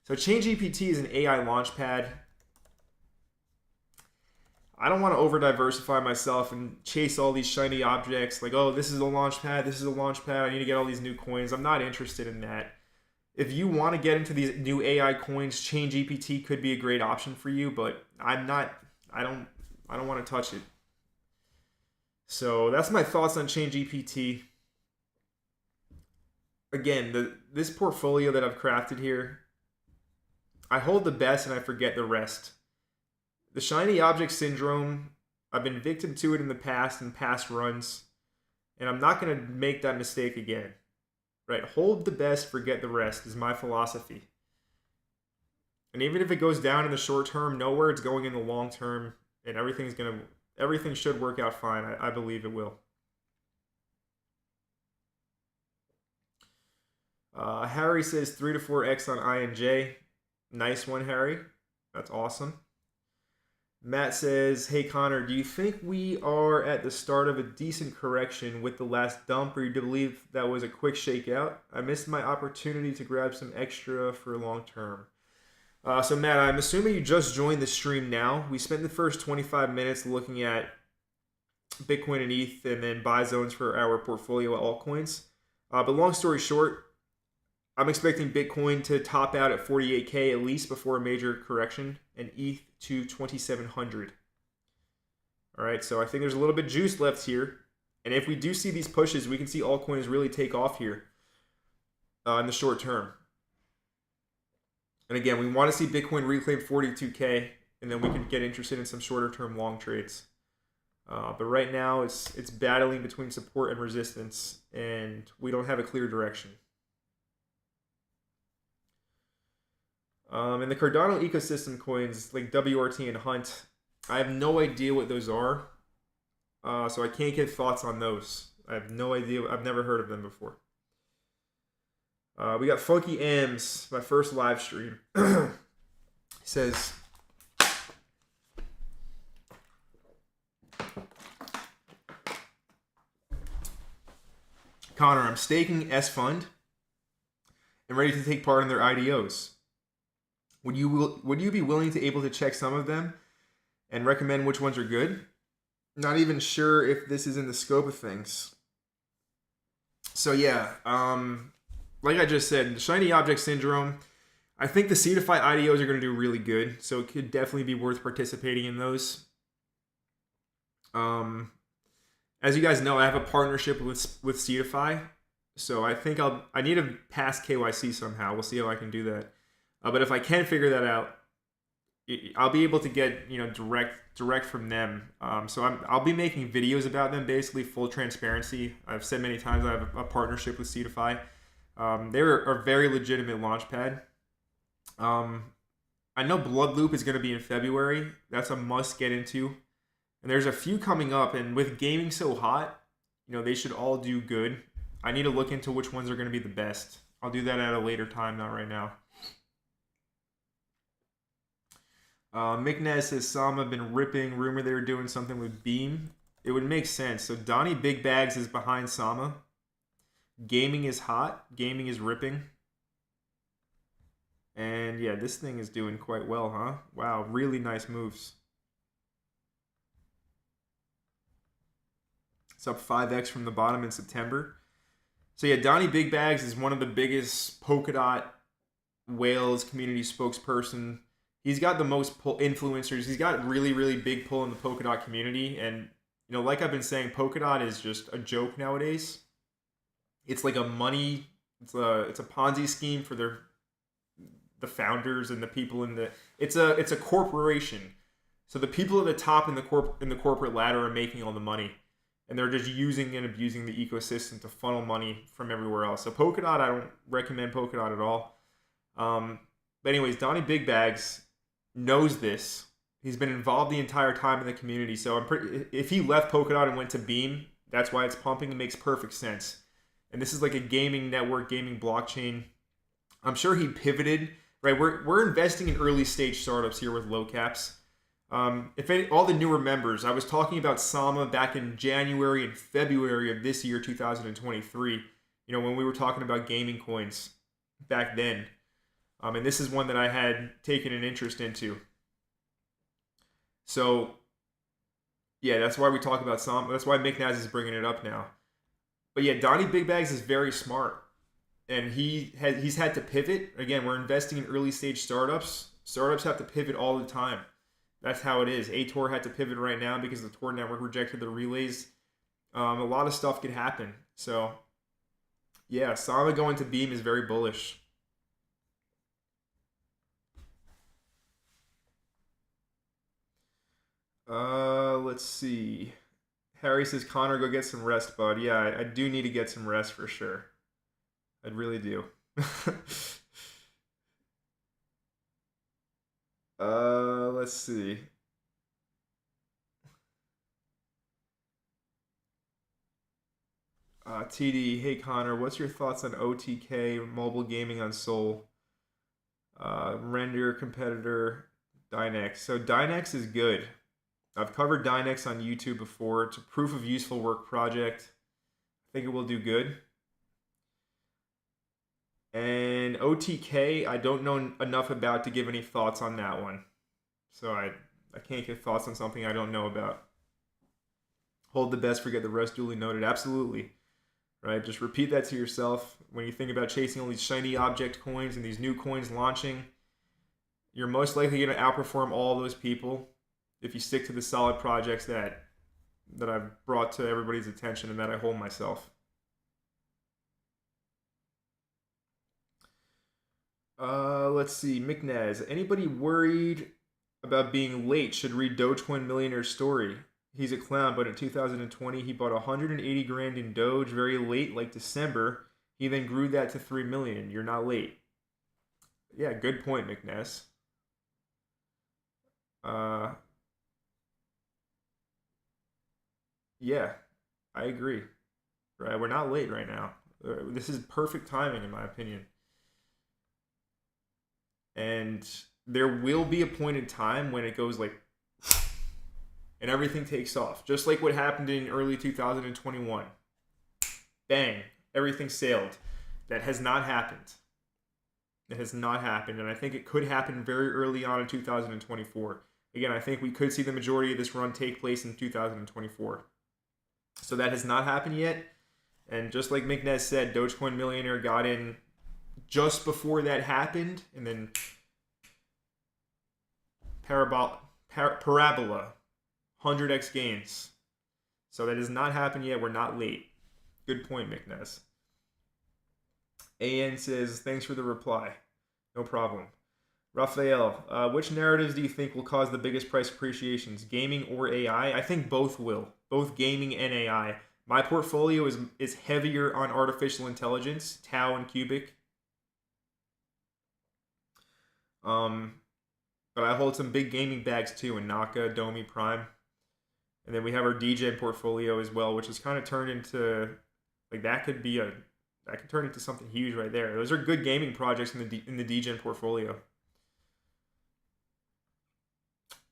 Speaker 1: So Chain GPT is an AI launchpad. I don't want to over diversify myself and chase all these shiny objects like, oh, this is a launchpad, this is a launchpad, I need to get all these new coins. I'm not interested in that. If you want to get into these new AI coins, Chain GPT could be a great option for you, but I don't want to touch it. So that's my thoughts on Chain GPT. Again, this portfolio that I've crafted here, I hold the best and I forget the rest. The shiny object syndrome, I've been victim to it in the past, in past runs, and I'm not going to make that mistake again. Right? Hold the best, forget the rest is my philosophy. And even if it goes down in the short term, know where it's going in the long term, and everything should work out fine. I believe it will. Harry says 3 to 4x on INJ. Nice one, Harry. That's awesome. Matt says, hey Connor, do you think we are at the start of a decent correction with the last dump, or do you believe that was a quick shakeout? I missed my opportunity to grab some extra for long term. So Matt, I'm assuming you just joined the stream now. We spent the first 25 minutes looking at Bitcoin and ETH and then buy zones for our portfolio altcoins. But long story short, I'm expecting Bitcoin to top out at 48K at least before a major correction, and ETH to 2,700. All right, so I think there's a little bit of juice left here. And if we do see these pushes, we can see altcoins really take off here in the short term. And again, we want to see Bitcoin reclaim 42K, and then we can get interested in some shorter term long trades. But right now, it's battling between support and resistance, and we don't have a clear direction. And the Cardano ecosystem coins like WRT and Hunt, I have no idea what those are, so I can't give thoughts on those. I have no idea. I've never heard of them before. We got Funky Ams, my first live stream. He says, Connor, I'm staking S Fund and ready to take part in their IDOs. Would you be willing to able to check some of them and recommend which ones are good? Not even sure if this is in the scope of things. So yeah, like I just said, the shiny object syndrome. I think the Cetify IDOs are going to do really good, so it could definitely be worth participating in those. As you guys know, I have a partnership with Cetify, so I think I need to pass KYC somehow. We'll see how I can do that. But if I can figure that out, I'll be able to get direct from them. So I'll be making videos about them, basically full transparency. I've said many times I have a partnership with Cetify. They're a very legitimate launchpad. I know Bloodloop is going to be in February. That's a must get into. And there's a few coming up, and with gaming so hot, they should all do good. I need to look into which ones are going to be the best. I'll do that at a later time, not right now. Miknez says Sama been ripping. Rumor they were doing something with Beam. It would make sense. So Donnie Big Bags is behind Sama. Gaming is hot. Gaming is ripping. And yeah, this thing is doing quite well, huh? Wow, really nice moves. It's up 5x from the bottom in September. So yeah, Donnie Big Bags is one of the biggest Polkadot Whales community spokesperson. He's got the most influencers. He's got really, really big pull in the Polkadot community. And, like I've been saying, Polkadot is just a joke nowadays. It's like it's a Ponzi scheme for the founders and the people it's a corporation. So the people at the top in the corporate ladder are making all the money. And they're just using and abusing the ecosystem to funnel money from everywhere else. So Polkadot, I don't recommend Polkadot at all. But anyways, Donnie Big Bags knows this. He's been involved the entire time in the community. So if he left Polkadot and went to Beam, that's why it's pumping. It makes perfect sense. And this is like a gaming network, gaming blockchain. I'm sure he pivoted. Right, we're investing in early stage startups here with low caps. All the newer members, I was talking about Sama back in January and February of this year, 2023. When we were talking about gaming coins back then. And this is one that I had taken an interest into. So, yeah, that's why we talk about Sama. That's why Miknaz is bringing it up now. But yeah, Donnie Big Bags is very smart. And he's had to pivot. Again, we're investing in early stage startups. Startups have to pivot all the time. That's how it is. aTOR had to pivot right now because the Tor network rejected the relays. A lot of stuff could happen. So, yeah, Sama going to Beam is very bullish. Let's see. Harry says, Connor, go get some rest, bud. Yeah, I do need to get some rest for sure. I really do. Let's see. TD, hey Connor, what's your thoughts on OTK mobile gaming on Sol? Render competitor Dynex. So Dynex is good. I've covered Dynex on YouTube before. It's a proof of useful work project. I think it will do good. And OTK, I don't know enough about to give any thoughts on that one. So I can't give thoughts on something I don't know about. Hold the best, forget the rest, duly noted. Absolutely. Right? Just repeat that to yourself. When you think about chasing all these shiny object coins and these new coins launching, you're most likely going to outperform all those people if you stick to the solid projects that I've brought to everybody's attention and that I hold myself. Let's see. Miknaz. Anybody worried about being late should read Dogecoin Millionaire's story. he's a clown, but in 2020 he bought 180 grand in Doge very late, like December. He then grew that to 3 million. You're not late. Yeah, good point, McNess. Uh, yeah, I agree. Right, we're not late right now. This is perfect timing, in my opinion. And there will be a point in time when it goes like, and everything takes off, just like what happened in early 2021. Bang, everything sailed. That has not happened. It has not happened, and I think it could happen very early on in 2024. Again, I think we could see the majority of this run take place in 2024. So that has not happened yet. And just like McNez said, Dogecoin Millionaire got in just before that happened, and then parabola, 100x gains. So that has not happened yet. We're not late. Good point, McNez. AN says, thanks for the reply. No problem. Raphael, which narratives do you think will cause the biggest price appreciations, gaming or AI? I think both will. Both gaming and AI. My portfolio is heavier on artificial intelligence, Tau and Cubic. But I hold some big gaming bags too in Naka, Domi, Prime. And then we have our DGen portfolio as well, which is kind of turned into, like, that could turn into something huge right there. Those are good gaming projects in the DGen portfolio.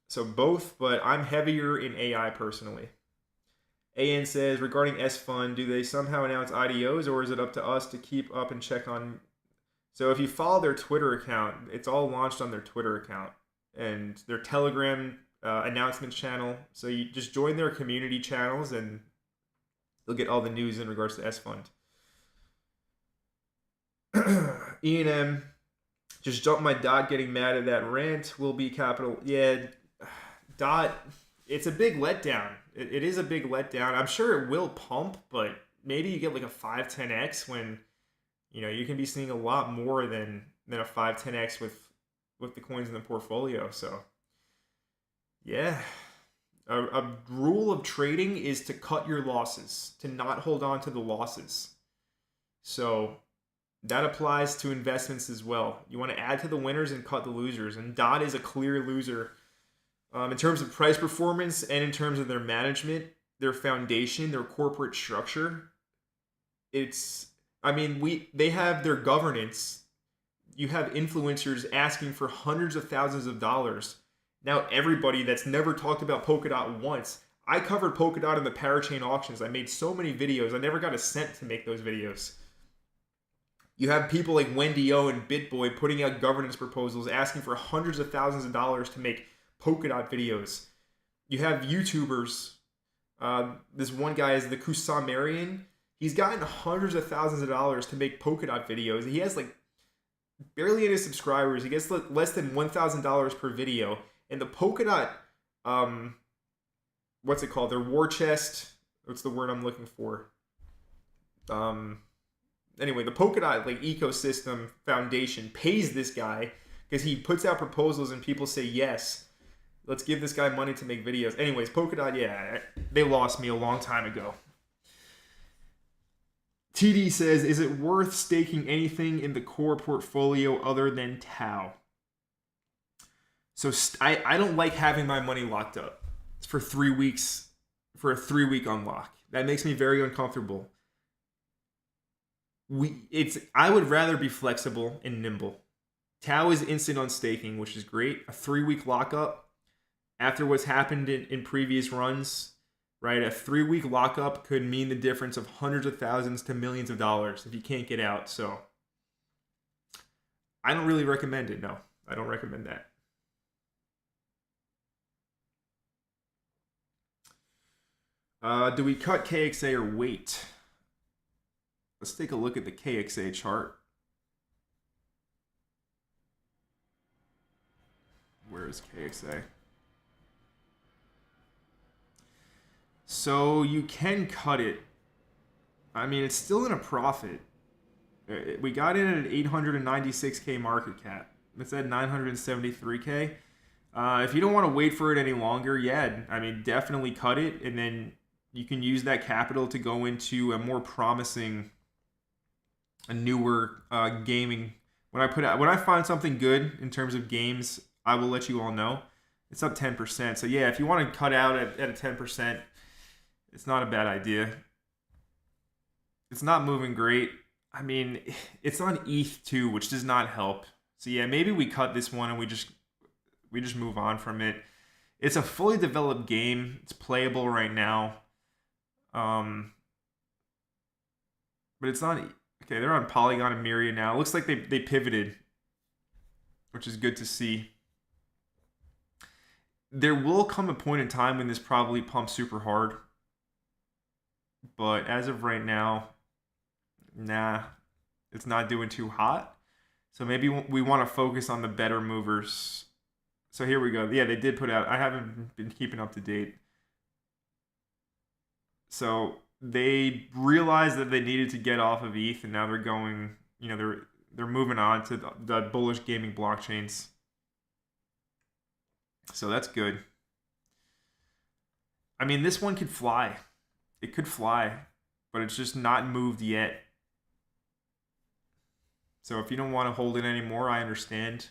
Speaker 1: So both, but I'm heavier in AI personally. AN says, regarding S-Fund, do they somehow announce IDOs, or is it up to us to keep up and check on? So if you follow their Twitter account, it's all launched on their Twitter account and their Telegram announcements channel. So you just join their community channels and you'll get all the news in regards to S-Fund. Ian M, just jumped my dot getting mad at that rant. Will be capital. Yeah, dot. It's a big letdown. It is a big letdown. I'm sure it will pump, but maybe you get like a 5-10x when, you know, you can be seeing a lot more than a 5-10x with the coins in the portfolio. So yeah, a rule of trading is to cut your losses, to not hold on to the losses. So that applies to investments as well. You want to add to the winners and cut the losers. And DOT is a clear loser in terms of price performance and in terms of their management, their foundation, their corporate structure. They have their governance. You have influencers asking for hundreds of thousands of dollars. Now everybody that's never talked about Polkadot once. I covered Polkadot in the parachain auctions. I made so many videos. I never got a cent to make those videos. You have people like Wendy O and BitBoy putting out governance proposals asking for hundreds of thousands of dollars to make Polkadot videos. You have YouTubers. This one guy is the Kusamarian. He's gotten hundreds of thousands of dollars to make Polkadot videos. He has like barely any subscribers. He gets less than $1,000 per video. And the Polkadot, what's it called? Their war chest. What's the word I'm looking for? Anyway, the Polkadot like ecosystem foundation pays this guy because he puts out proposals and people say yes. Let's give this guy money to make videos. Anyways, Polkadot, yeah, they lost me a long time ago. TD says, is it worth staking anything in the core portfolio other than Tau? So I don't like having my money locked up. It's for 3 weeks, for a 3-week unlock. That makes me very uncomfortable. I would rather be flexible and nimble. Tau is instant on staking, which is great. A 3-week lockup after what's happened in previous runs, right? A 3-week lockup could mean the difference of hundreds of thousands to millions of dollars if you can't get out. So I don't really recommend it. No, I don't recommend that. Do we cut KXA or wait? Let's take a look at the KXA chart. Where is KXA? So you can cut it. I mean, it's still in a profit. We got in at an 896K market cap. It's at 973K. If you don't want to wait for it any longer, yeah, I mean, definitely cut it, and then you can use that capital to go into a more promising, a newer gaming. When I find something good in terms of games, I will let you all know. It's up 10%. So yeah, if you want to cut out at a 10%, it's not a bad idea. It's not moving great. I mean, it's on ETH too, which does not help. So yeah, maybe we cut this one and we just move on from it. It's a fully developed game. It's playable right now. But it's not okay. They're on Polygon and Myriad now. It looks like they pivoted, which is good to see. There will come a point in time when this probably pumps super hard. But as of right now, nah, it's not doing too hot. So maybe we want to focus on the better movers. So here we go. Yeah, they did put out. I haven't been keeping up to date. So they realized that they needed to get off of ETH, and now they're going. They're moving on to the bullish gaming blockchains. So that's good. I mean, this one could fly. It could fly, but it's just not moved yet. So if you don't want to hold it anymore, I understand.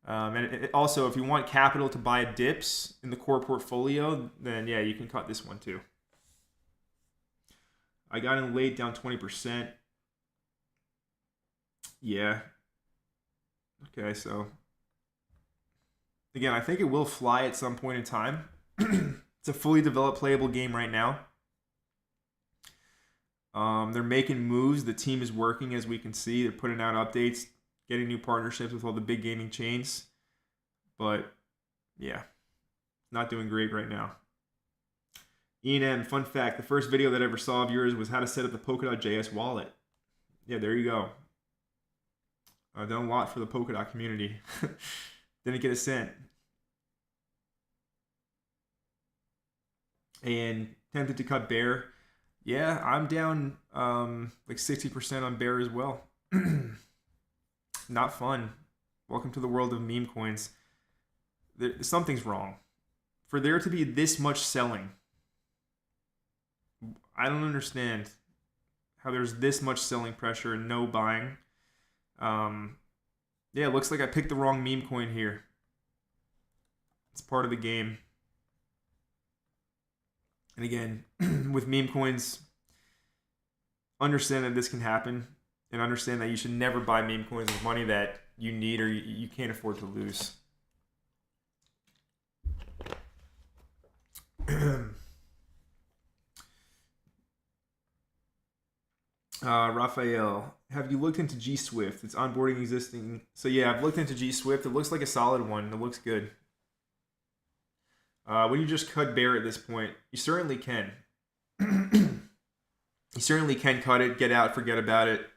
Speaker 1: And also, if you want capital to buy dips in the core portfolio, then yeah, you can cut this one too. I got in late, down 20%. Yeah. Okay, so again, I think it will fly at some point in time. It's a fully developed playable game right now. They're making moves. The team is working, as we can see. They're putting out updates, getting new partnerships with all the big gaming chains. But yeah, not doing great right now. Ian, fun fact, the first video that I ever saw of yours was how to set up the Polkadot.js wallet. Yeah, there you go. I've done a lot for the Polkadot community. Didn't get a cent. And tempted to cut Bear. Yeah, I'm down like 60% on Bear as well. Not fun. Welcome to the world of meme coins. Something's wrong. For there to be this much selling, I don't understand how there's this much selling pressure and no buying. Yeah, it looks like I picked the wrong meme coin here. It's part of the game. And again, with meme coins, understand that this can happen, and understand that you should never buy meme coins with money that you need or you can't afford to lose. Raphael, have you looked into G Swift? It's onboarding existing. So yeah, I've looked into G Swift. It looks like a solid one. It looks good. Would you just cut Bear at this point? You certainly can. You certainly can cut it, get out, forget about it.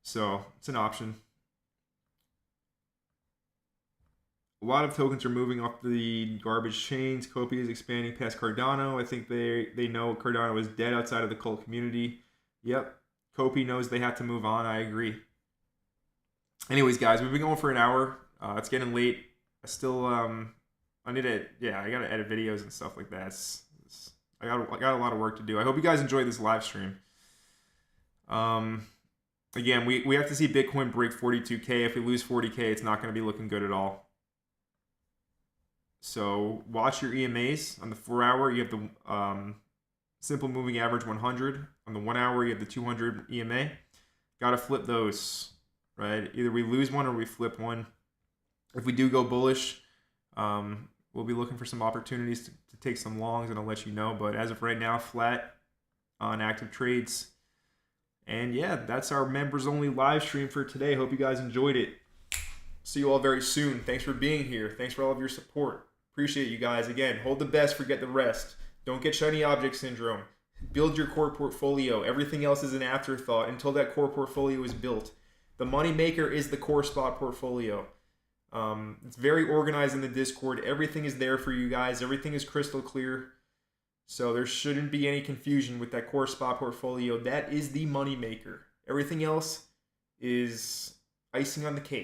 Speaker 1: So it's an option. A lot of tokens are moving off the garbage chains. Copy is expanding past Cardano. I think they know Cardano is dead outside of the cult community. Yep. Copy knows they have to move on. I agree. Anyways, guys, we've been going for an hour. It's getting late. I still I need to I gotta edit videos and stuff like that. I got a lot of work to do. I hope you guys enjoyed this live stream. Again, we have to see Bitcoin break 42K. If we lose 40K, it's not going to be looking good at all. So watch your EMAs. On the 4 hour, you have the simple moving average 100. On the 1 hour, you have the 200 EMA. Got to flip those, right? Either we lose one or we flip one. If we do go bullish, we'll be looking for some opportunities to take some longs, and I'll let you know. But as of right now, flat on active trades. And yeah, that's our members only live stream for today. Hope you guys enjoyed it. See you all very soon. Thanks for being here. Thanks for all of your support. Appreciate you guys. Again, hold the best, forget the rest. Don't get shiny object syndrome. Build your core portfolio. Everything else is an afterthought until that core portfolio is built. The money maker is the core spot portfolio. It's very organized in the Discord. Everything is there for you guys. Everything is crystal clear. So there shouldn't be any confusion with that core spot portfolio. That is the money maker. Everything else is icing on the cake.